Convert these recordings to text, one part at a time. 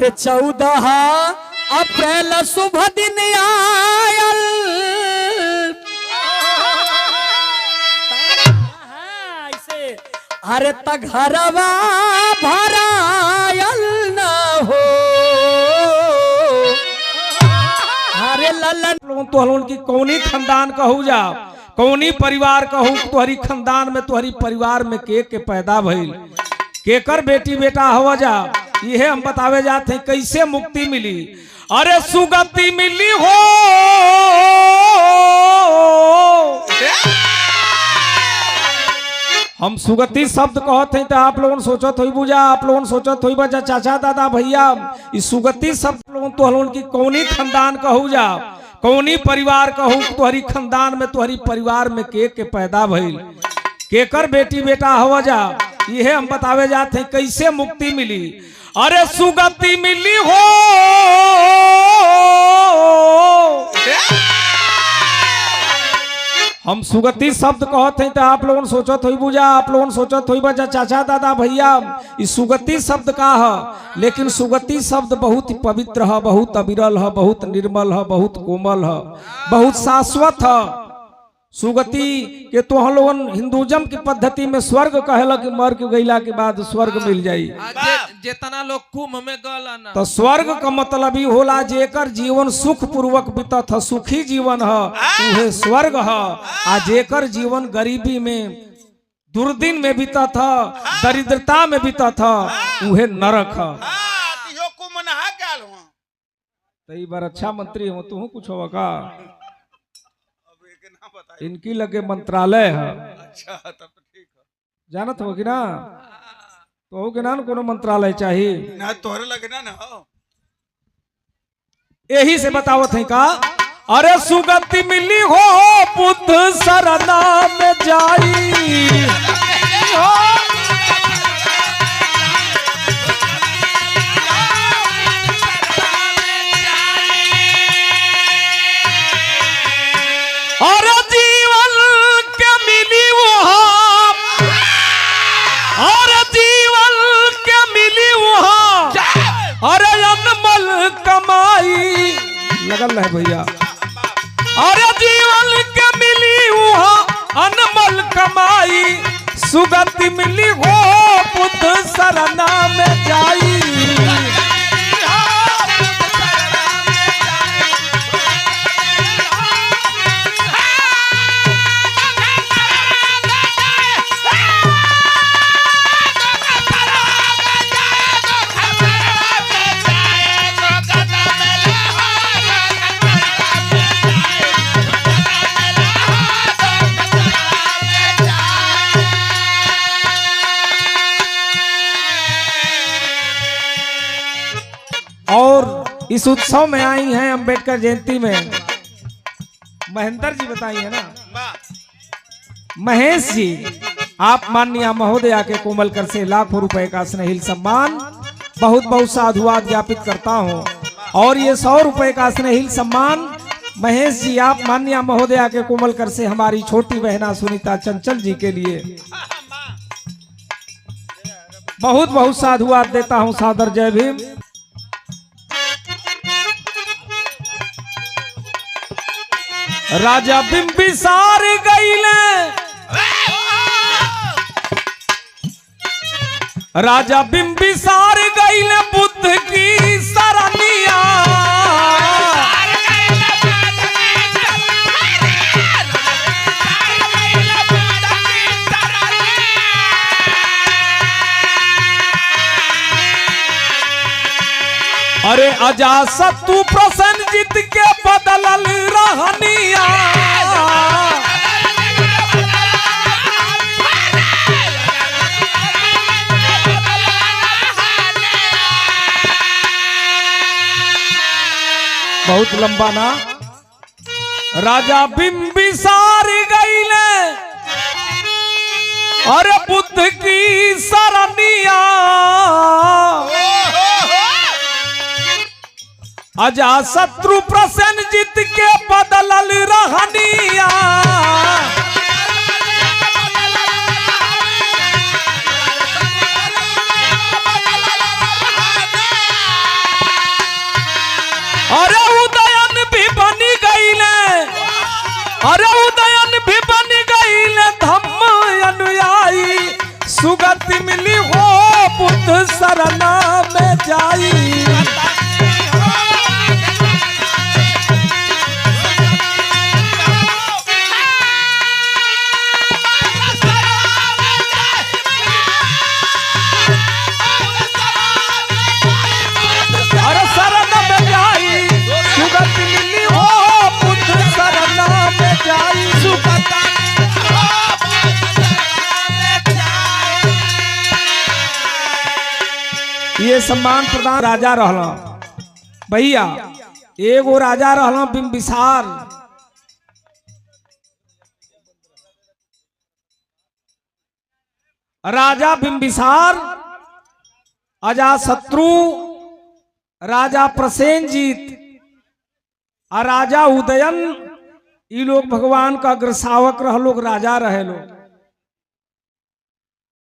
अरे 14 अप्रैल शुभ दिन आयल अरे तघरवा भरायल न हो अरे ललन तोहलोन की कौनी खानदान कहू जा कौनी परिवार कहू तुहरी खानदान में तुहरी परिवार में के पैदा भइल केकर बेटी बेटा हवा जा ये हम बतावे जाते हैं कैसे मुक्ति मिली। अरे सुगति मिली हो हम सुगति शब्द कहते हैं तो आप लोगों सोचत हो बुझा आप लोगों सोचत हो बजा चाचा दादा भैया इस सुगति शब्द लोगों तोहलोन की कौनी खानदान कहू जा कौनी परिवार कहू तुहरी खानदान में तुहरी परिवार में के पैदा भइल केकर बेटी बेटा हवा जा ये हम बतावे जाते हैं कैसे मुक्ति मिली। अरे सुगति मिली हो हम सुगति शब्द कहते हैं तो आप लोगों सोचत हो बुझा आप लोगों सोचत हो बजा चाचा दादा भैया इस सुगति शब्द का है लेकिन सुगति शब्द बहुत ही पवित्र है बहुत अविरल है बहुत निर्मल है बहुत कोमल है बहुत शाश्वत है। सुगति के तो हम लोगन हिंदुइज्म की पद्धति में स्वर्ग कहला कि मर के गईला के बाद स्वर्ग मिल जाई जितना लोग कुंभ में गला ना तो स्वर्ग का मतलब ही होला जेकर जीवन सुख पूर्वक बीतत है सुखी जीवन है उहे स्वर्ग है आ जेकर जीवन गरीबी में दुर्दिन में बीतत है दरिद्रता में बीतत है उहे नरक है। तो बार अच्छा मंत्री हो तू कुछ होगा का इनकी लगे मंत्रालय है। अच्छा तब तो ठीक है जानत हो कि ना तो हो कि ना कोनो मंत्रालय चाहिए ना तोहरे लगे ना हो यही से बतावत है का। अरे सुगति मिली हो बुद्ध सरना में जाई अरे जीवन के मिली वहां अरे जीवन के मिली वहां अरे अनमोल कमाई लगल है भैया अरे जीवन के मिली वहां अनमोल कमाई सुगति मिली हो बुद्ध सरना में जाई। और इस उत्सव में आई हैं अंबेडकर जयंती में महेंद्र जी बताई है ना महेश जी आप माननीय महोदया के कोमलकर से लाखों रुपए का स्नेहिल सम्मान बहुत बहुत साधुवाद ज्ञापित करता हूं और ये 100 रुपए का स्नेहिल सम्मान महेश जी आप माननीय महोदया के कोमलकर से हमारी छोटी बहना सुनीता चंचल जी के लिए बहुत बहुत साधुवाद देता हूं सादर जय भीम। राजा बिंबिसार गईले राजा बिंबिसार गईले बुद्ध की सरनिया अरे अजासतु प्रसन्नजित के बदलल रहनिया बहुत लंबा ना राजा बिंबिसार गईले अरे बुद्ध की सरनिया अजाशत्रु प्रसेनजित के बदलल रहनिया अरे उदयन भी बनी गईले, अरे उदयन भी बनी गईले धम्म अनुयायी, सुगति मिली हो बुद्ध शरणा में जाई। अरे शरण में जाई, सुगति मिली हो बुद्ध शरणा में जाई। ये सम्मान प्रदान राजा रहला भैया। एगो राजा रहला बिंबिसार, राजा बिंबिसार, अजाशत्रु, राजा प्रसेनजीत और राजा उदयन, ये लोग भगवान का अग्रसावक रह लोग, राजा रहे लोग।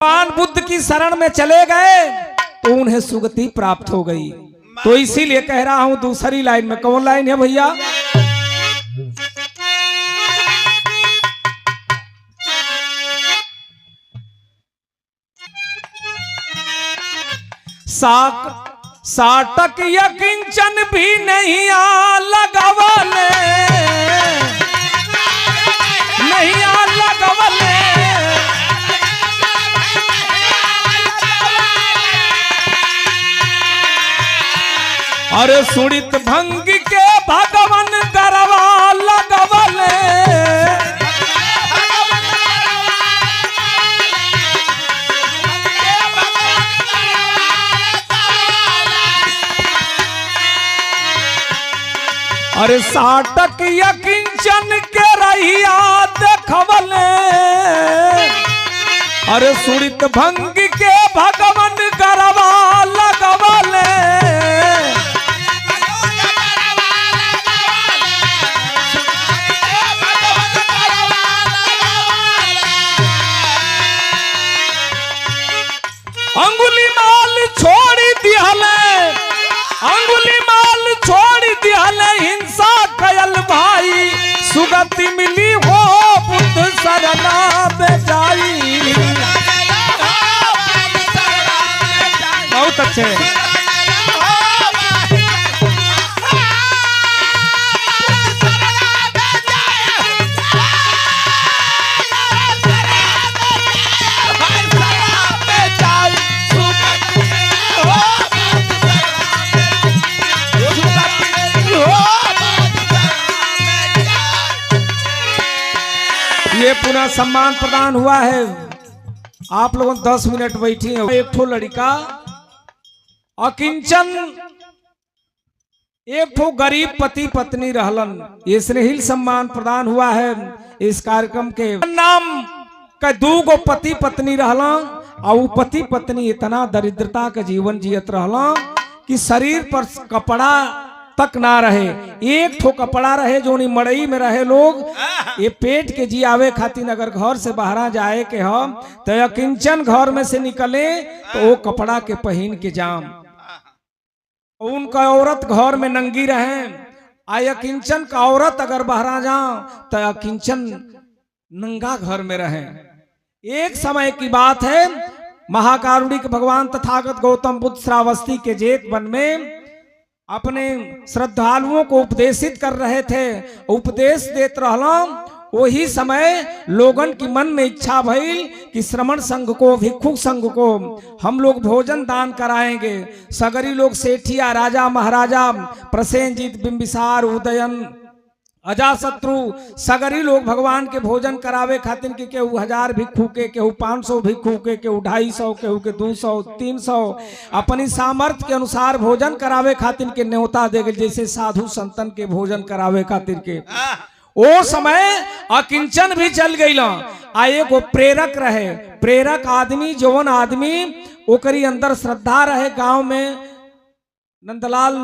भगवान बुद्ध की शरण में चले गए तो उन्हें सुगति प्राप्त हो गई। तो इसीलिए कह रहा हूं दूसरी लाइन में, कौन लाइन है भैया? साटक यकिंचन भी नहीं आ लगवले, नहीं आ लगवले। अरे सुनित भंग के भगवन गरवा लगवले, अरे साटक यकिंचन के रहिया देखवले, अरे सुनित भंग के भगवन गरवा लगवले। अंगुली माल छोड़ दिहले, अंगुली माल छोड़ दिहले, हिंसा कयल भाई, सुगति मिली हो बुद्ध शरणा में जाई। बहुत अच्छे। ये पुनः सम्मान प्रदान हुआ है। आप लोगों 10 मिनट बैठी हैं। एक ठो लड़का अकिंचन, एक ठो गरीब पति पत्नी रहलन, ये स्नेहिल सम्मान प्रदान हुआ है इस कार्यक्रम के। नाम का 2 गो पति पत्नी रहलन और पति पत्नी इतना दरिद्रता का जीवन जियत रहलन कि शरीर पर कपड़ा तक ना रहे। एक ठो कपड़ा रहे जो मड़ई में रहे लोग। ये पेट के जियावे खातिर अगर घर से बाहर जाए के हम तो अकिंचन घर में से निकले तो वो कपड़ा के पहन के जाम। उनका औरत घर में नंगी रहे, आ अकिंचन का औरत अगर बाहर जाओ तो अकिंचन नंगा घर में रहे। एक समय की बात है, महाकारुणिक भगवान तथागत गौतम बुद्ध श्रावस्ती के जेठ वन में अपने श्रद्धालुओं को उपदेशित कर रहे थे, उपदेश देते रहला। वही समय लोगन की मन में इच्छा भई कि श्रमण संघ को, भिक्षु संघ को हम लोग भोजन दान कराएंगे। सगरी लोग सेठिया, राजा महाराजा, प्रसेनजीत, बिंबिसार, उदयन, अजाशत्रु, सगरी लोग भगवान के भोजन करावे खातिर के केहू 1000 भिक्षु के, केहू 500 भिक्षु के, केहू 250, केहू के 200, 300 अपनी सामर्थ्य के अनुसार भोजन करावे खातिर के न्योता दे गए, जैसे साधु संतन के भोजन करावे खातिर के। ओ समय अकिंचन भी चल गई। आए को प्रेरक रहे, प्रेरक आदमी, जवन आदमी ओकरी अंदर श्रद्धा रहे। गांव में नंदलाल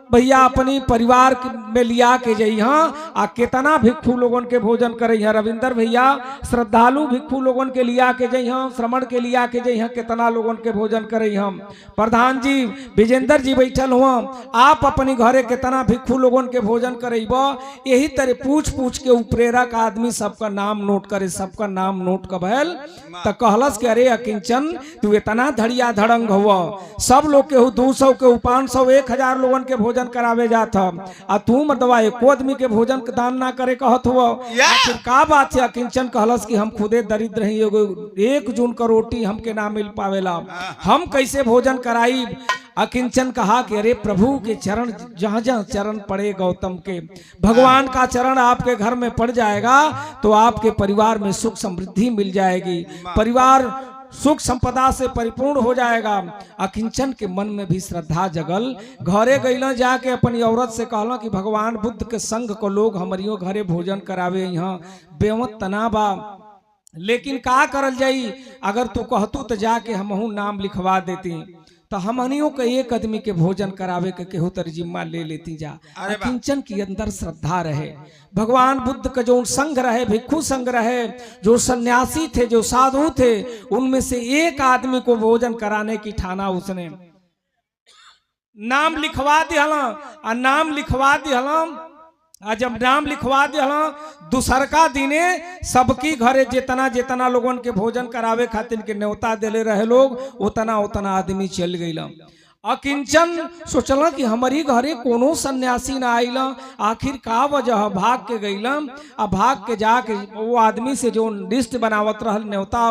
भैया अपनी परिवार में लिया के जई हाँ आ कितना भिक्षु लोगन के भोजन करे हैं। रविंदर भैया श्रद्धालु भिक्षु लोगन के लिया के जई हाँ, श्रमण के लिया के जई हाँ, कितना लोगन के भोजन करे हम। प्रधान जी विजेंद्र जी बैठल हुआ, आप अपनी घरे कितना भिक्षु लोगन के भोजन करेब। यही तरह पूछ पूछ के प्रेरक आदमी सबका नाम नोट करे, सबका नाम नोट कबैल तो कहलस के अरे अकिंचन तू इतना धड़िया धड़ंग हुआ, सब लोग के 200 के 500 1000 लोगन के भोजन करावे जात आ तू मतलब एको आदमी के भोजन दान ना करे कहत हुआ। फिर का बात है? अकिंचन कहलस कि हम खुदे दरिद्र हैं, एगो 1 जून का रोटी हमके ना मिल पावेला, हम कैसे भोजन कराई। अकिंचन कहा कि अरे प्रभु के चरण जहाँ जहाँ चरण पड़े गौतम के, भगवान का चरण आपके घर में पड़ जाएगा तो आपके परिवार में सुख समृद्धि मिल जाएगी, परिवार सुख संपदा से परिपूर्ण हो जाएगा। अकिंचन के मन में भी श्रद्धा जगल, घरे गईला जाके अपनी औरत से कहला कि भगवान बुद्ध के संग को लोग हमारियों घरे भोजन करावे, यहाँ बेवत तनाबा, लेकिन का करल जाई, अगर तू कहतू तो जाके हमहू नाम लिखवा देती तो हमनियों के 1 आदमी के भोजन करावे के केहू तर जिम्मा ले लेती जा। अकिंचन की अंदर श्रद्धा रहे, भगवान बुद्ध का जो संघ रहे, भिक्षु संघ रहे, जो सन्यासी थे, जो साधु थे, उनमें से 1 आदमी को भोजन कराने की ठाना उसने। नाम लिखवा दिया, नाम लिखवा दिया। जब नाम लिखवा दिया दूसरका दिने सबकी घरे जितना जितना लोगन के भोजन करावे खातिर के न्योता दिले रहे लोग, उतना उतना आदमी चल गईला। अकिंचन सोचला कि हमारी घरे कोनो सन्यासी ना आइला, आखिर का वजह, भाग के गईला। अब भाग के जाके वो आदमी से जो लिस्ट बनावत रहल न्योता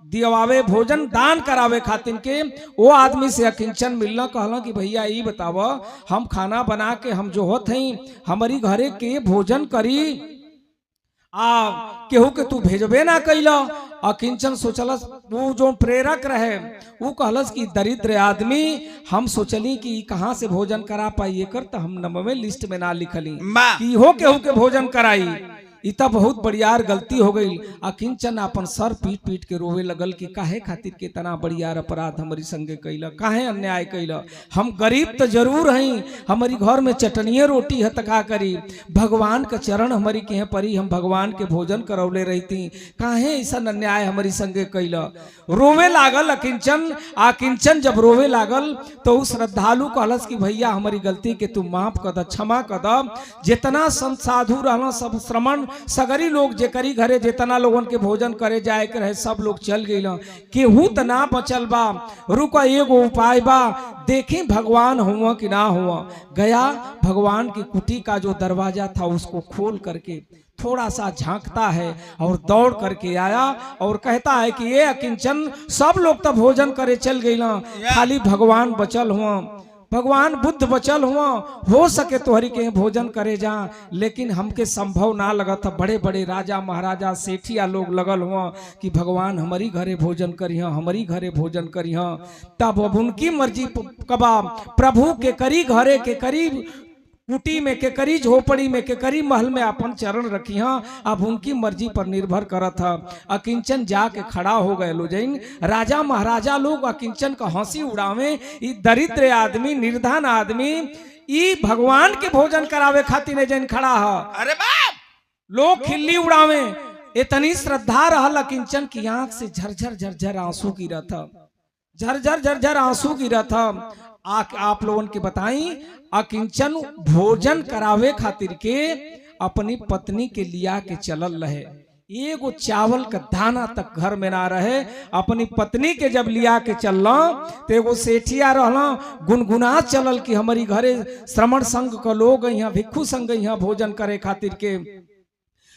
दिवावे भोजन दान करावे खातिर के, वो आदमी से अकिंचन मिलना, कहला कि भैया ये बताव, हम खाना बना के हम जो होत हई हमारी घरे के भोजन करी केहू के तू भेजबे ना कैला। अकिंचन सोचलस, वो जो प्रेरक रहे वो कहलस कि दरिद्र आदमी, हम सोचली कि कहाँ से भोजन करा पाई कर, तो हम नंबर लिस्ट में ना लिखली कि हो केहू के भोजन कराई। इतना बहुत बड़ियार गलती हो गई। अकिंचन अपन सर पीट पीट के रोवे लगल कि काहे खातिर के तना बड़ियार अपराध हमारी संगे कैला, काहे अन्याय कैला, हम गरीब तो जरूर हई, हमारी घर में चटनिए रोटी है तका करी, भगवान का चरण हमारी के परी, हम भगवान के भोजन करौले रहती, काहे ऐसा अन्याय हमारी संगे कैला। रोवे लागल अकिंचन। अकिंचन जब रोवे लागल तो उस श्रद्धालु कहलस कि भैया हमारी गलती के तू माफ कर द, क्षमा कर द। जितना संत साधु रहना सब श्रमण सगरी लोग जेकरी घरे जितना लोगन के भोजन करे जाए के रहे सब लोग चल गई, केहू त ना बचल बा। रुका एगो उपाय बा, देखें भगवान हुआ कि ना हुआ। गया भगवान की कुटी का जो दरवाजा था उसको खोल करके थोड़ा सा झांकता है और दौड़ करके आया और कहता है कि ये अकिंचन सब लोग तो भोजन करे चल गई, खाली भगवान बचल हुआ, भगवान बुद्ध बचल हुआ, हो सके तो हरि के भोजन करे जा, लेकिन हमके संभव ना लगा था। बड़े बड़े राजा महाराजा सेठिया लोग लगल हुआ कि भगवान हमारी घरे भोजन करिह, हमारी घरे भोजन करिह। तब अब उनकी मर्जी कबा प्रभु के करी घरे के करीब कुटी में के करी झोपड़ी में के करी महल में अपन चरण रखी, हाँ अब उनकी मर्जी पर निर्भर करत था। अकिंचन जाके खड़ा हो गए लो जैन राजा महाराजा लोग अकिंचन का हंसी उड़ावे, ई दरिद्र आदमी निर्धन आदमी ई भगवान के भोजन करावे खातिर जैन खड़ा है। अरे बाप, लोग खिल्ली उड़ावे। इतनी श्रद्धा रहल अकिंचन की आंख से झरझर झरझर आंसू गिरा था, झरझर झरझर आंसू गिरा था। आप लोगों के बताई अकिंचन भोजन करावे खातिर के अपनी पत्नी के लिया के चलल रहे, एगो चावल का दाना तक घर में ना रहे। अपनी पत्नी के जब लिया के चलना तो एगो सेठिया रहला गुनगुना चलल कि हमारी घरे श्रमण संघ का लोग यहाँ भिक्षु संघ यहाँ भोजन करे खातिर के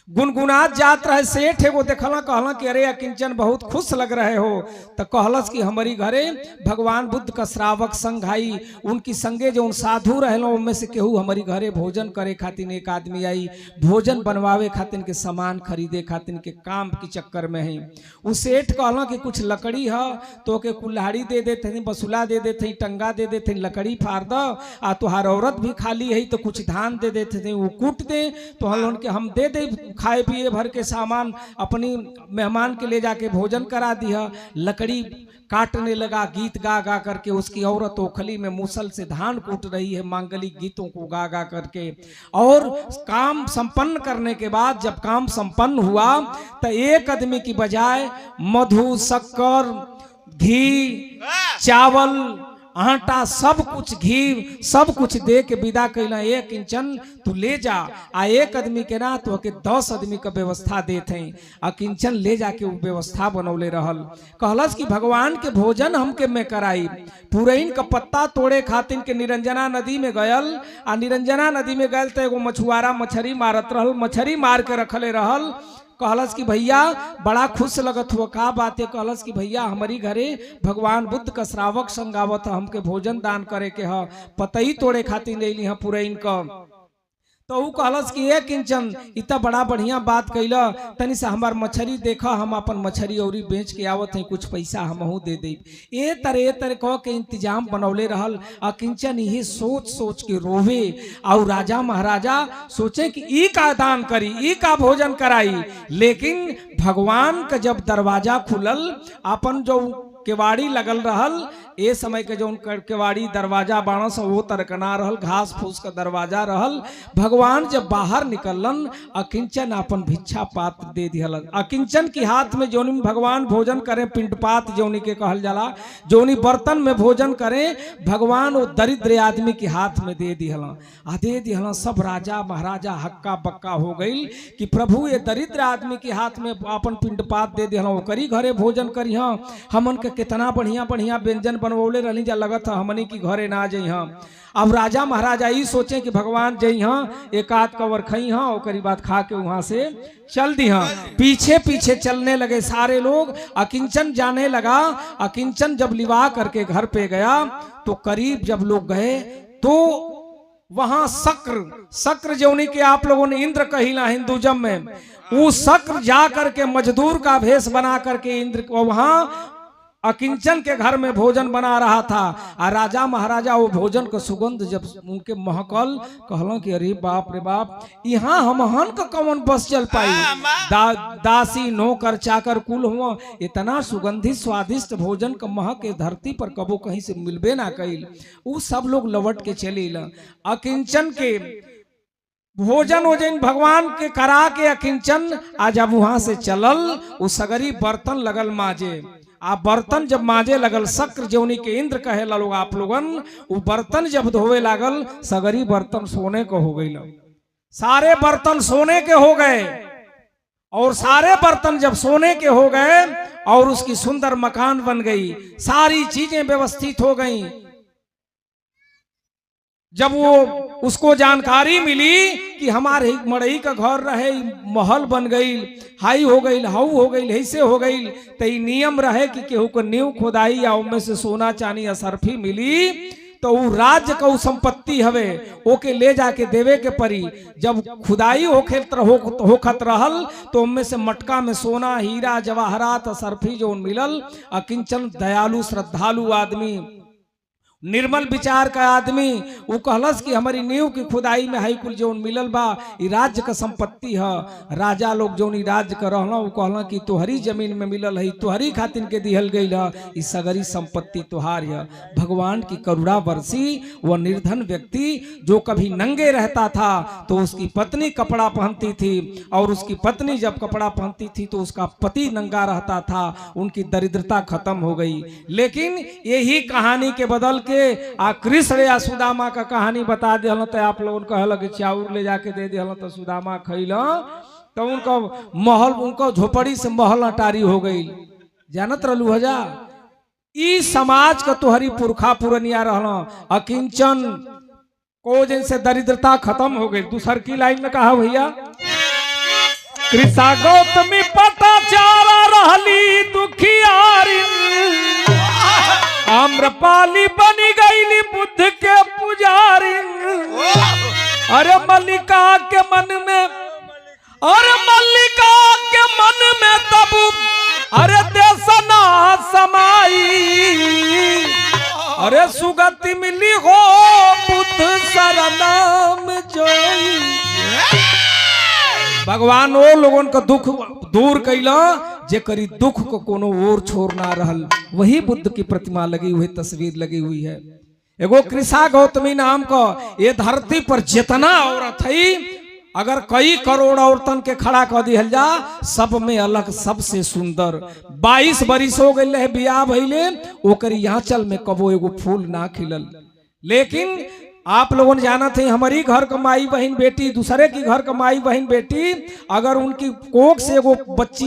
गुनगुनात जात रहे। सेठ एगो देखला कहला कि अरे अकिंचन बहुत खुश लग रहे हो, तो कहलस कि हमारी घरे भगवान बुद्ध का श्रावक संघ आई, उनकी संगे जो उन साधु रहलो उनमें से केहू हमारी घरे भोजन करे खातिर एक आदमी आई, भोजन बनवावे खातिर के सामान खरीदे खातिर के काम के चक्कर में है। उस सेठ कहला कि कुछ लकड़ी है तो के कुल्हाड़ी दे देते, बसुला दे देते, टंगा दे देते, लकड़ी फाड़ दो, आ तुहार औरत भी खाली है तो कुछ धान दे देते, वो कूट दे तो हम दे दे खाए पिए भर के सामान अपनी मेहमान के ले जाके भोजन करा दिया। लकड़ी काटने लगा, गीत गा गा करके। उसकी औरत ओखली में मूसल से धान कूट रही है मांगलिक गीतों को गा गा करके। और काम संपन्न करने के बाद जब काम संपन्न हुआ तो एक आदमी की बजाय मधु, शक्कर, घी, चावल, आटा, सब कुछ, घी सब कुछ दे के विदा कैला। एक किंचन तू ले जा, आ एक आदमी के ना तो 10 आदमी का व्यवस्था देते हैं। आ किंचन ले जाके वो व्यवस्था बनौले रहल। कहलस कि भगवान के भोजन हमके में कराई। पुरैन का पत्ता तोड़े खातिर के निरंजना नदी में गयल। आ निरंजना नदी में गयल तो एगो मछुआरा मछरी मारत रहल, मछरी मार के रखले रहल। कहलस कि भैया बड़ा खुश लगत हुआ, का बात है? कहलस कि भैया हमारी घरे भगवान बुद्ध का श्रावक संगावत है, हमके भोजन दान करे के है, पतई तोड़े खातिर ले ली है पुरैन का। तो वो कहलस कि एक किंचन इतना बड़ा बढ़िया बात कैला, तनी से हमार मछरी देखा, हम अपन मछरी औरी बेच के आवत हैं, कुछ पैसा हमहू दे दे। ए तरह कह के इंतजाम बनौले रहल। आ किंचन यही सोच सोच के रोवे। और राजा महाराजा सोचे कि ई का दान करी, ई का भोजन कराई। लेकिन भगवान का जब दरवाजा खुलल, अपन जो केवाड़ी लगल रहल, ए समय के जो केवाड़ी दरवाजा बाणस वो तरकना रहल, घास फूस का दरवाजा रहल। भगवान जब बाहर निकलन, अकिंचन अपन भिक्षा पात्र दे दिहल। अकिंचन की हाथ में जोनी भगवान भोजन करें, पिंडपात जोनी के कहल जाला, जोनी बर्तन में भोजन करें, भगवान वो दरिद्र आदमी के हाथ में दे दिहल। आ दे दिहल। सब राजा महाराजा हक्का बक्का हो गई कि प्रभु ये दरिद्र आदमी के हाथ में अपन पिंडपात दे दिहल, करी घरे भोजन करी। हमन के कितना बढ़िया बढ़िया व्यंजन बनवले रही, जा लगत है हमनी की घरे ना जाइ। अब राजा महाराजा ई सोचे कि भगवान जाइ, एक आध कवर खई, ओकरी बात खा के वहां से चल दी। पीछे पीछे चलने लगे सारे लोग। अकिंचन जाने लगा। अकिंचन जब लिवा करके घर पे गया तो करीब जब लोग गए तो वहां शक्र जौनी के आप लोगों ने इंद्र कहिला हिंदुजम में, वो शक्र जा करके मजदूर का भेष बना करके इंद्र वहां अकिंचन के घर में भोजन बना रहा था। और राजा महाराजा वो भोजन का सुगंध जब उनके महकल, कहलों कि अरे बाप रे बाप, यहाँ हमहन का कौन बस चल पाई। दासी नौकर चाकर कुल हुआ, इतना सुगंधित स्वादिष्ट भोजन का महक धरती पर कबो कहीं से मिलबे ना कईल। वो सब लोग लौट के चले। अकिंचन के भोजन वोजन भगवान के करा के अकिंचन आज अब वहां से चलल। वो सगरी बर्तन लगल माजे। आ बर्तन जब माजे लगल, शक्र जौनी के इंद्र कहे लोग आप लोगन, वो बर्तन जब धोवे लागल, सगरी बर्तन सोने को हो गई। सारे बर्तन सोने के हो गए। और सारे बर्तन जब सोने के हो गए और उसकी सुंदर मकान बन गई, सारी चीजें व्यवस्थित हो गई। जब वो उसको जानकारी मिली कि हमारे मड़ई का घर रहे, महल बन गई, हाई हो गई, हाउ हो गई, ऐसे हो गई, तो नियम रहे कि केहू को नींव खोदाई या उनमें से सोना चांदी असरफी मिली तो वो राज्य का संपत्ति हवे, ओके ले जाके देवे के परी। जब खुदाई होखत रहल तो उनमें से मटका में सोना, हीरा, जवाहरात, असरफी जो मिलल। अकिंचन दयालु श्रद्धालु आदमी, निर्मल विचार का आदमी, वो कहलस कि हमारी नींव की खुदाई में हाई कुल जो मिलल बा, ई राज्य का संपत्ति है। राजा लोग जो राज्य का रहना, वो कहला कि तुहरी जमीन में मिलल है, तुहरी खातिर के दिहल गई है, इस सगरी संपत्ति तुहार है। भगवान की करुणा बरसी। वह निर्धन व्यक्ति जो कभी नंगे रहता था तो उसकी पत्नी कपड़ा पहनती थी, और उसकी पत्नी जब कपड़ा पहनती थी तो उसका पति नंगा रहता था। उनकी दरिद्रता खत्म हो गई। लेकिन यही कहानी के बदल के कृष्ण या सुदामा का कहानी बता दिया तो आप लोगों कहल कि चाउर ले जाके दे दिया तो सुदामा खैल तो उनका महल, उनका झोपड़ी से महल अटारी हो गई। जानत रहलू हजा, ई समाज का तुहरी पुरखा पुरनिया रहना। अकिंचन को जिनसे दरिद्रता खत्म हो गई। दूसर की लाइन में कहा भैया, कृषा गौतमी पता चारा रहली दुखियारी, आम्रपाली बनी गई बुद्ध के पुजारी। अरे मल्लिका के मन में, अरे मल्लिका के मन में तब अरे देसना समाई। अरे सुगति मिली हो बुद्ध सरनाम जोई। भगवान वो लोगन का दुख दूर कैला जे करी दुख को कोनो और छोड़ ना रहल। वही बुद्ध की प्रतिमा लगी हुई, तस्वीर लगी हुई है। एगो कृषा गौतमी नाम का ये धरती पर जितना औरत है, अगर कई करोड़ औरतन के खड़ा कर दिहल जा, सब में अलग सबसे सुंदर 22 बरिस हो गए है बियाह भइले, ओकर आंचल में कबो एगो फूल ना खिलल। लेकिन आप लोगों ने जाना थे हमारी घर का माई बहन बेटी, दूसरे की घर का माई बहन बेटी, अगर उनकी कोख से एगो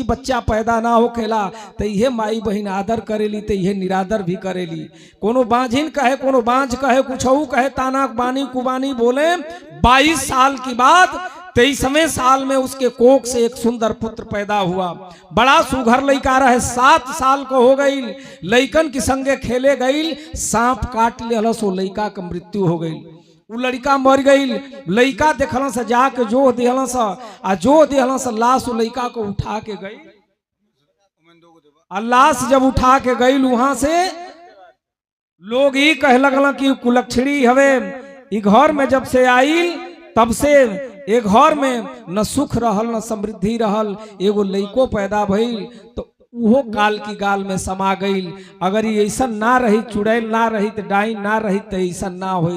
बच्चा पैदा ना हो खेला तो यह माई बहन आदर करेली, तो यह निरादर भी करेली। कोनो बांझिन कहे, कोनो बांझ कहे, कुछ कहे, ताना बानी कुबानी बोले। 22 साल की बात 23वें साल में उसके कोख से एक सुंदर पुत्र पैदा हुआ। बड़ा सुघर लड़का रहे, 7 साल को हो गई। लड़कन के संगे खेले गई, सांप काट लेहलस, वो लड़का का मृत्यु हो गई। वो लड़का मर गई। लड़का देखल से जाके जो दिहलस, आ जो दिहलस लाश लड़का को उठा के गई। लाश जब उठा के गई वहां से लोग ही कह लगल कि कुलक्षणी हवे। ई घर में जब से आई तब से एक घर में न सुख रहल न समृद्धि रहल। एगो लइको पैदा भइल तो उहो काल की गाल में समा गई। अगर ये ऐसा ना रही, चुड़ैल ना रही, डाइन ना रही, तो ऐसा ना हो।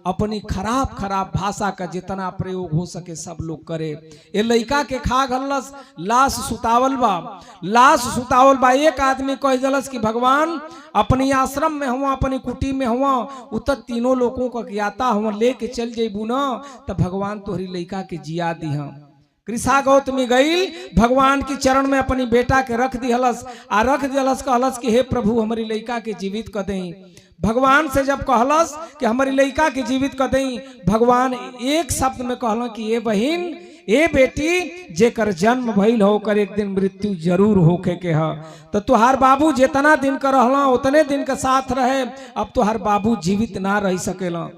अपनी खराब खराब भाषा का जितना प्रयोग हो सके सब लोग करे। ये लइका के खा घलस, लाश सुतावल बा, लाश सुतावल बा। एक आदमी कह दलस कि भगवान अपनी आश्रम में हुआ, अपनी कुटी में हुआ, उतर तीनों लोगों का ज्ञाता हुआ, लेके चल जेबू न तो भगवान तोहरी लइका के जिया दी। कृषा गौतमी गई, भगवान की चरण में अपनी बेटा के रख दिहलस, आ रख दिहलस, कहलस कि हे प्रभु हमारी लइका के जीवित कर दें। भगवान से जब कहलस कि हमारी लइका के जीवित कर दें, भगवान एक शब्द में कहल कि ये बहिन, ए बेटी, जेकर जन्म भइल हो कर एक दिन मृत्यु जरूर होके के है। तो तुहार बाबू जितना दिन का रहला उतने दिन का साथ रहे, अब तुहार बाबू जीवित ना रह सकेला।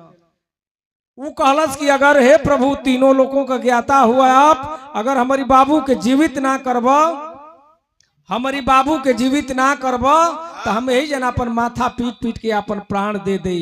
वो कहलस कि अगर हे प्रभु तीनों लोगों का ज्ञाता हुआ आप, अगर हमारी बाबू के जीवित ना करबा, हमारी बाबू के जीवित ना करबा, तो हम यही जना अपन माथा पीट पीट के अपन प्राण दे दे।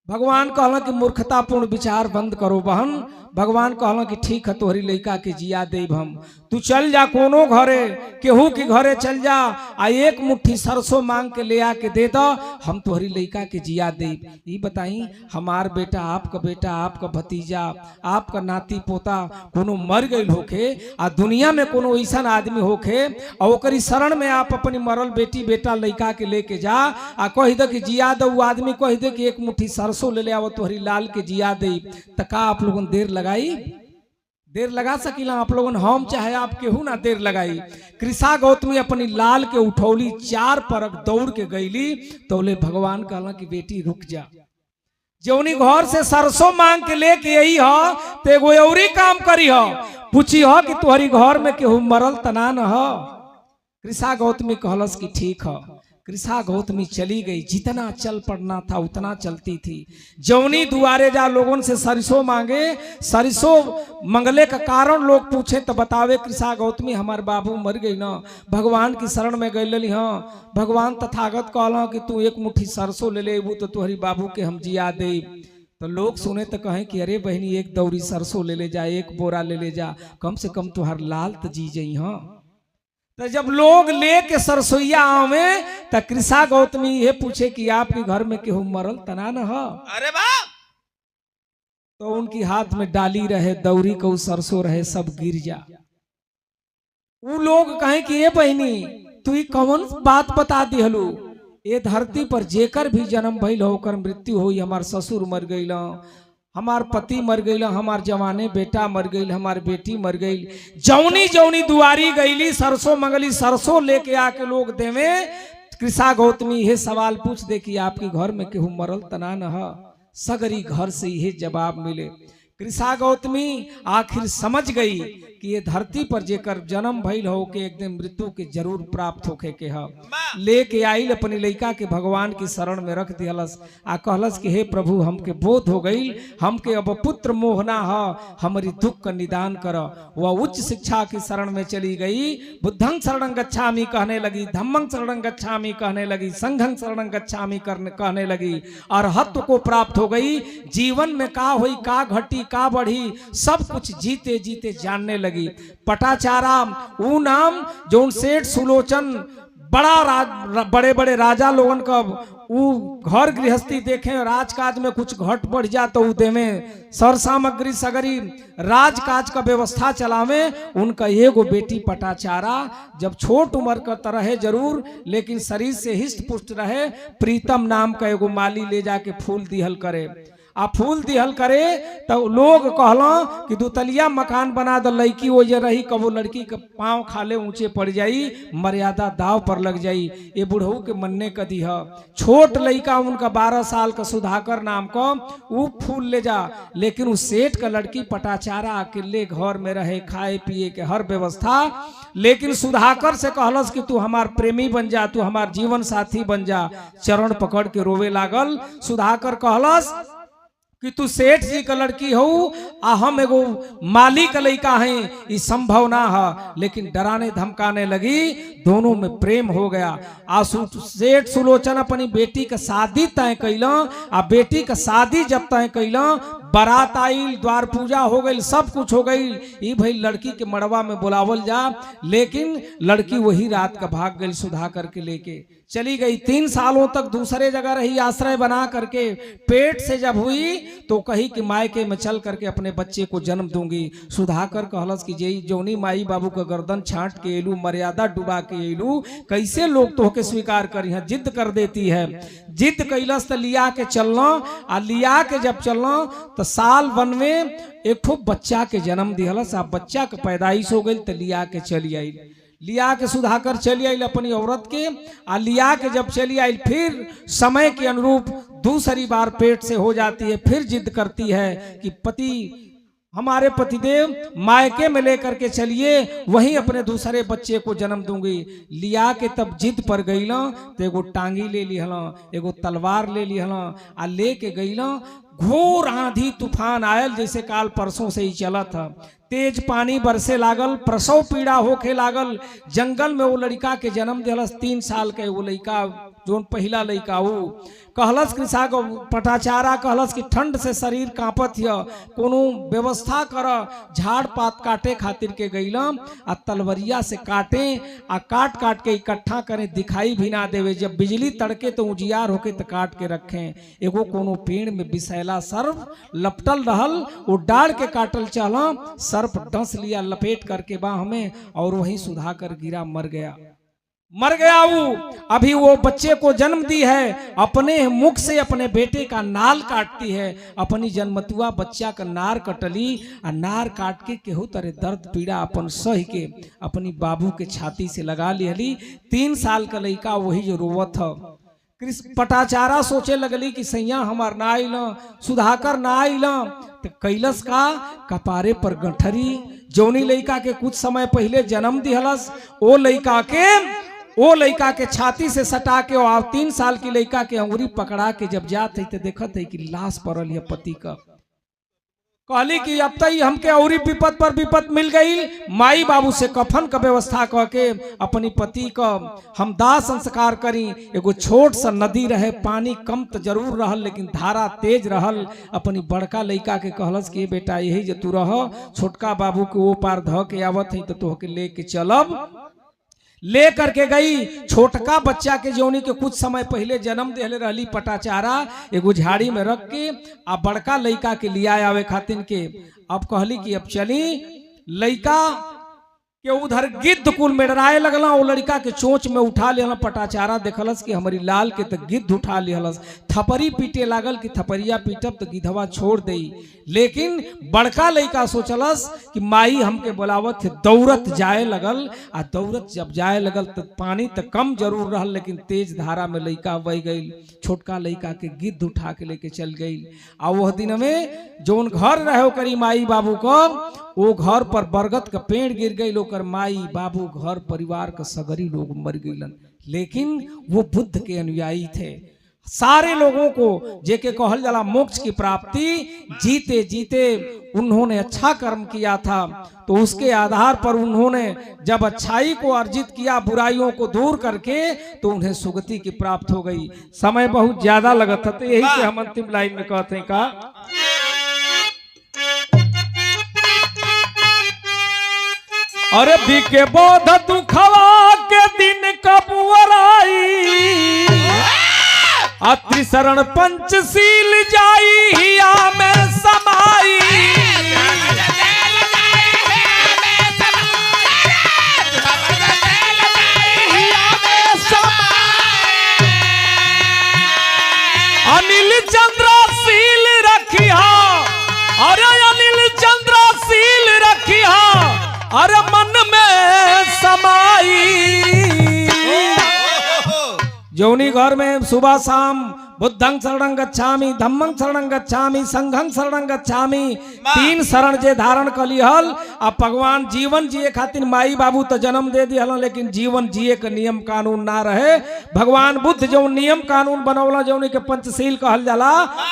भगवान कहला कि मूर्खतापूर्ण विचार बंद करो बहन। भगवान कहला कि ठीक है तोहरी लइका के जिया देब हम। तू चल जा कोनो घरे, केहू के घरे चल जा, आ एक मुट्ठी सरसों मांग के ले आके दे दो, हम तोहरी लइका के जिया देब। ये बताई हमार बेटा, आपका भतीजा, आपका नाती पोता कोनो मर गई होखे, आ दुनिया में कोनो ऐसा आदमी होखे, और ओकरी शरण में आप अपनी मरल बेटी बेटा लइका के लेके जा, आ कह दे कि जिया दो। आदमी कह दे कि एक मुट्ठी सरसों ले आओ तोहरी लाल के जिया दे, तो का आप लोगन देर लगाई? देर लगा सकीला आप लोगन? हम चाहे आप केहू ना देर लगाई। कृषा गौतमी अपनी लाल के उठौली, 4 परक दौड़ के गईली, तो भगवान कहला कि बेटी रुक जा। जौनी घर से सरसों मांग के लेके आई हो, तो एगो औरी काम करी हो, पूछी हो कि तुम्हारी घर में केहू मरल तना न हो। कृषा गौतमी कहलस कि ठीक है। कृषा गौतमी चली गई, जितना चल पड़ना था उतना चलती थी। जौनी दुआरे जा लोगों से सरसों मांगे, सरसों मंगले का कारण लोग पूछे तो बतावे कृषा गौतमी हमार बाबू मर गई ना, भगवान की शरण में गई। हाँ, भगवान तथागत कहला कि तू एक मुट्ठी सरसों ले लेबू तो तुम्हारी बाबू के हम जिया दे। तो लोग सुने तो कहें कि अरे बहनी एक दौरी सरसों ले जा, एक बोरा ले जा, कम से कम तुहार लाल तो जी जाई। हाँ, तो जब लोग लेके सरसोईया आवे तो कृषा गौतमी ये पूछे कि आपके घर में केहू मरल तना न हो? अरे बाप! तो उनकी हाथ में डाली रहे, दौरी को सरसों रहे, सब गिर जा। वो लोग कहें कि ये बहनी तू ही कौन बात बता दिहलू? ये धरती पर जेकर भी जन्म भइल होकर मृत्यु हुई, हमार ससुर मर गई, हमार पति मर गई, हमार जवाने बेटा मर गई, हमार बेटी मर गई। जौनी जौनी दुआरी गईली सरसों मंगली, सरसों लेके आके लोग देवे। कृषा गौतमी ये सवाल पूछ दे कि आपके घर में केहू मरल तना न हो? सगरी घर से यही जवाब मिले। कृषा गौतमी आखिर समझ गई कि ये धरती पर जेकर जन्म भइल हो के एक दिन मृत्यु के जरूर प्राप्त होके के है। लेके आई अपनी लइका के भगवान की शरण में रख दिहलस, आ कहलस कि हे प्रभु हमके बोध हो गई, हमके अब पुत्र मोहना है, हमारी दुख का निदान कर। वह उच्च शिक्षा की शरण में चली गई। बुद्धं शरणं गच्छामि कहने लगी, धम्मं शरणं गच्छामि कहने लगी, संघं शरणं गच्छामि कहने लगी। अरहत्व को प्राप्त हो गई। जीवन में का हुई, का घटी, का बढ़ी, सब कुछ जीते जीते जानने लगी। लगी। पटाचारा वो नाम जो सेठ सुलोचन बड़े बड़े राजा लोगन का वो घर गृहस्थी देखें, राजकाज में कुछ घट बढ़ जा तो उ देवे, सर सामग्री सगरी राजकाज का व्यवस्था चलावे। उनका एगो बेटी पटाचारा जब छोट उम्र का तो रहे जरूर, लेकिन शरीर से हिष्ट पुष्ट रहे। प्रीतम नाम का एगो माली ले जाके फूल दिहल करे, आ फूल दिहल करे तो लोग कहला कि दुतलिया मकान बना द, लड़की वो जे रही कबो लड़की के पांव खाले ऊंचे पड़ जाई, मर्यादा दाव पर लग जाई। ये बुढ़ऊ के मन्ने कदी है। छोट लड़का उनका 12 साल का सुधाकर नाम का वो फूल ले जा, लेकिन उस सेठ का लड़की पटाचारा अकेले घर में रहे, खाए पिए के हर व्यवस्था। लेकिन सुधाकर से कहलस कि तू हमार प्रेमी बन जा, तू हमार जीवन साथी बन जा। चरण पकड़ के रोवे लागल। सुधाकर कहलस कि तू सेठ जी का लड़की हो आ हम एगो माली का लड़का है, ये संभव ना है। लेकिन डराने धमकाने लगी, दोनों में प्रेम हो गया। आ सेठ सुलोचन अपनी बेटी का शादी तय कैला। आ बेटी का शादी जब तय कैला, बारात आई, द्वार पूजा हो गई, सब कुछ हो गई। ये भाई लड़की के मड़वा में बुलावल जा, लेकिन लड़की वही रात का भाग गई, सुधाकर के लेके चली गई। 3 सालों तक दूसरे जगह रही, आश्रय बना करके। पेट से जब हुई तो कही कि मायके में चल करके अपने बच्चे को जन्म दूंगी। सुधाकर कहलस कि जई जोनी माई बाबू का गर्दन छांट के एलू, मर्यादा डुबा के एलू, कैसे लोग तो के स्वीकार करी हैं। जिद कर देती है। जिद कैलस तो लिया के चलना। आ लिया के जब चलना तो साल वन में एक ठो बच्चा के जन्म दिहलस। आ बच्चा के पैदाइश हो गई तो लिया के चली आई। लिया के सुधाकर चली आई अपनी औरत के। आ लिया के जब चली आई, फिर समय के अनुरूप दूसरी बार पेट से हो जाती है। फिर जिद करती है कि पति हमारे पतिदेव मायके में लेकर के चलिए, वहीं अपने दूसरे बच्चे को जन्म दूंगी। लिया के तब जिद पर गईला तो एगो टांगी ले लिहला, एगो तलवार ले लिहला। आ लेके गईला। घोर आंधी तूफान आयल, जैसे काल परसों से ही चला था। तेज पानी बरसे लागल, प्रसव पीड़ा होके लागल। जंगल में वो लड़का के जन्म दिलस। 3 साल के वो लड़का जो पहला लड़का वो कहलस कृषा को पटाचारा कहलस कि ठंड से शरीर कांपत है, कोनो व्यवस्था कर। झाड़ पात काटे खातिर के गईलम। आ तलवरिया से काटे, आ काट काट के इकट्ठा करें, दिखाई भी ना देवे। जब बिजली तड़के तो उजियार होके तो काट के रखें। एगो कोनो पेड़ में विषैला सर्प लपटल रहल, वो डाड़ के काटल चला। सर्प डस लिया लपेट करके बाह में, और वहीं सुधाकर गिरा, मर गया। वो अभी वो बच्चे को जन्म दी है, अपने मुख से अपने बेटे का नाल काटती है। अपनी जन्मतुआ बच्चा का नार कटली। आ नार काट के केहू तरह दर्द पीड़ा अपन सह के अपनी बाबू के छाती से लगा लिहली। 3 साल का लड़का वही जो रोवत है। पटाचारा सोचे लगली कि सैया हमार ना आइला, सुधाकर ना आइला। तो कैलस का कपारे पर गठरी, जौनी लड़का के कुछ समय पहले जन्म दिहलस, वो लड़का के छाती से सटा के, और 3 साल की लड़का के अंगुरी पकड़ा के जब जात है तो देखत है कि लाश पड़ल है पति का। कहली कि अब तक हमके औरी विपत पर विपत मिल गई। माई बाबू से कफन का व्यवस्था करके अपनी पति का हम दाह संस्कार करी। एगो छोट सा नदी रहे, पानी कम तो जरूर रहल लेकिन धारा तेज रहल। अपनी बड़का लड़का के कहलस कि बेटा यही जो तू रह, छोटका बाबू के वो पार ध के आवत है तो तोहके लेके चलब। ले करके गई। छोटका बच्चा के जौनी के कुछ समय पहले जन्म देले रहली पटाचारा, एगो झाड़ी में रख के आ बड़का लड़का के लिया आवे खातिन के। अब कहली कि अब चली। लड़का के उधर गिद्ध कुल में डराए लगला। वो लड़का के चोंच में उठा लिया। पटाचारा देखलस कि हमारी लाल के तो गिद्ध उठा लिहलस। थपरी पीटे लागल कि थपरिया पीटब तो गिद्धवा छोड़ दे। लेकिन बड़का लड़का सोचलस कि माई हमके बुलावत है, दौड़त जाए लगल। आ दौड़त जब जाए लगल तो पानी तो कम जरूर रहल लेकिन तेज धारा में लड़का बह गई। छोटका लड़का के गिद्ध उठा के लेके चल गई। आ वह दिन में जोन घर रहे करी माई बाबू को, वो घर पर बरगद का पेड़ गिर गई। लोकर माई बाबू घर परिवार का सगरी लोग मर गईलन। लेकिन वो बुद्ध के अनुयायी थे। सारे लोगों को जेके कहल जाला मोक्ष की प्राप्ति, जीते जीते उन्होंने अच्छा कर्म किया था तो उसके आधार पर उन्होंने जब अच्छाई को अर्जित किया, बुराइयों को दूर करके, तो उन्हें सुगति की प्राप्त हो गई। समय बहुत ज्यादा लगा था तो यही से हम अंतिम लाइन में कहते हैं का अरे बिके बोध दुखवा के दिन कबुअराई अत्रि शरण पंचशील जाई हिया में समाई अनिल चंद्रशील रखिया अरे अनिल चंद्रशील रखिया अरे मन में समाई जौनी घर में सुबह शाम बुद्धं शरणं गच्छामि धम्मं शरणं गच्छामि संघं शरणं गच्छामि तीन शरण जे धारण कलिहल आ भगवान जीवन जिए खातिर माई बाबू तो जन्म दे दिहल लेकिन जीवन जिए के नियम कानून ना रहे भगवान बुद्ध जो नियम कानून बनौला जौनी के पंचशील कहल जाला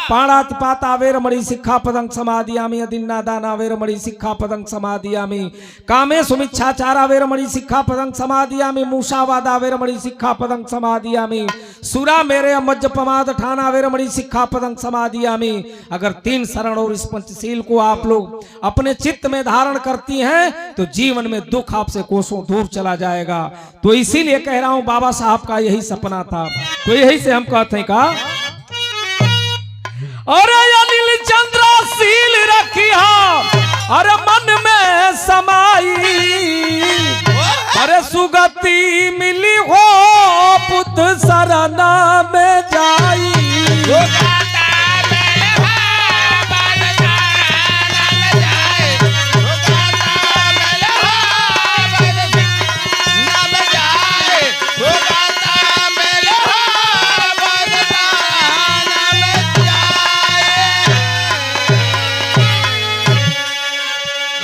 पाणात पाता वेरमणि सिक्खापदं समादियामि अदिन्ना दाना वेरमणि सिक्खापदं समादियामि कामे सुमिच्छाचारा वेरमणि सिक्खापदं समादियामि मूषावादा वेरमणि सिक्खापदं समादियामि सुरा मेरे मज्जपमाद ठाना वेरमणि सिक्खापदं समादियामि। अगर तीन शरण और इस पंचशील को आप लोग अपने चित्त में धारण करती हैं तो जीवन में दुख आपसे कोसों दूर चला जाएगा। तो इसीलिए कह रहा हूं बाबा साहब का यही सपना था। तो यही से हम कहते हैं का अरे अनिल चंद्रशील रखिया अरे मन में समाई अरे सुगति मिली हो पुत सरना में जाई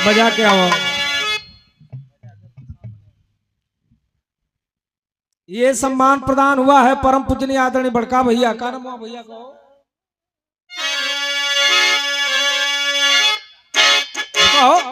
बजा के आओ। ये सम्मान प्रदान हुआ है परम पूजनीय आदरणीय बड़का भैया का नाम हुआ भैया को कहो